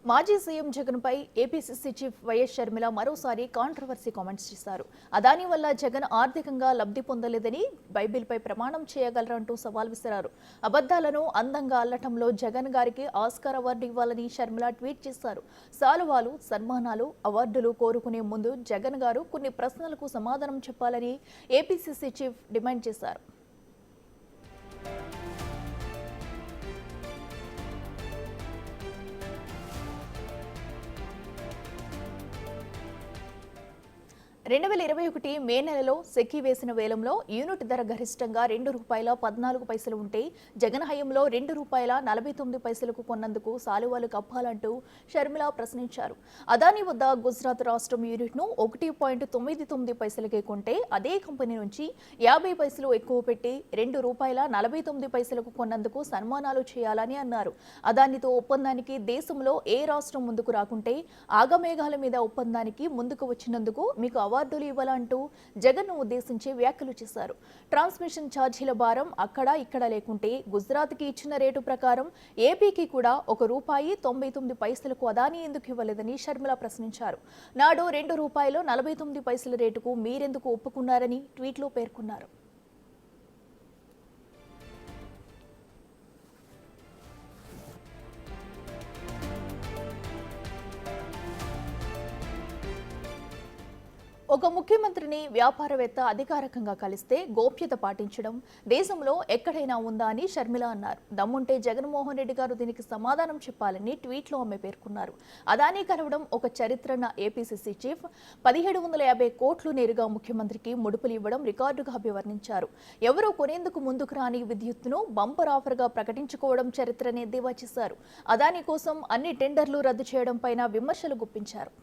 మాజీ సీఎం జగన్ పై APCC chief YS Sharmila మరోసారి controversy comments చేశారు. అదాని వల్ల జగన్ ఆర్థికంగా లబ్ధి పొందలేదని బైబిల్పై ప్రమాణం చేయగలరంటూ సవాల్ విసిరారు. అబద్దాలను అందంగా అల్లటంలో జగన్ గారికి ఆస్కార్ అవార్డు ఇవ్వాలని షర్మిల ట్వీట్ చేశారు. సాలువాలు, సన్మానాలు, అవార్డులు కోరుకునే ముందు జగన్ గారు కొన్ని ప్రశ్నలకు సమాధానం చెప్పాలని ఏపీసీసీ చీఫ్ డిమాండ్ చేశారు. 2021 మే నెలలో సెక్కి వేసిన వేలంలో యూనిట్ ధర గరిష్టంగా ₹2.14 ఉంటే జగన్ హయాంలో ₹2.49కు కొన్నందుకు సాలువాలు కప్పాలంటూ షర్మిల ప్రశ్నించారు. అదాని వద్ద గుజరాత్ రాష్ట్రం యూనిట్ను ₹1.99కే కొంటే అదే కంపెనీ నుంచి 50 పైసలు ఎక్కువ పెట్టి ₹2.49కు కొన్నందుకు సన్మానాలు చేయాలని అన్నారు. అదానితో ఒప్పందానికి దేశంలో ఏ రాష్ట్రం ముందుకు రాకుంటే ఆగమేఘాల మీద ఒప్పందానికి ముందుకు వచ్చినందుకు మీకు అవార్డులు ఇవ్వాలంటూ జగన్ను ఉద్దేశించి వ్యాఖ్యలు చేశారు. ట్రాన్స్మిషన్ ఛార్జీల భారం అక్కడ ఇక్కడ లేకుంటే గుజరాత్కి ఇచ్చిన రేటు ప్రకారం ఏపీకి కూడా ₹1.99కు అదాని ఎందుకు ఇవ్వలేదని షర్మిల ప్రశ్నించారు. నాడు ₹2.49 రేటుకు మీరెందుకు ఒప్పుకున్నారని ట్వీట్లో పేర్కొన్నారు. ఒక ముఖ్యమంత్రిని వ్యాపారవేత్త అధికారికంగా కలిస్తే గోప్యత పాటించడం దేశంలో ఎక్కడైనా ఉందా అని షర్మిల అన్నారు. దమ్ముంటే జగన్మోహన్ రెడ్డి గారు దీనికి సమాధానం చెప్పాలని ట్వీట్లో ఆమె పేర్కొన్నారు. అదానీ కలవడం ఒక చరిత్రన ఏపీసీసీ చీఫ్ 1750 కోట్లు నేరుగా ముఖ్యమంత్రికి ముడుపులు ఇవ్వడం రికార్డుగా అభివర్ణించారు. ఎవరూ కొనేందుకు ముందుకు రాని విద్యుత్తును బంపర్ ఆఫర్గా ప్రకటించుకోవడం చరిత్రనే ఎద్దేవా చేశారు. అదానీ కోసం అన్ని టెండర్లు రద్దు చేయడం పైన విమర్శలు గుప్పించారు.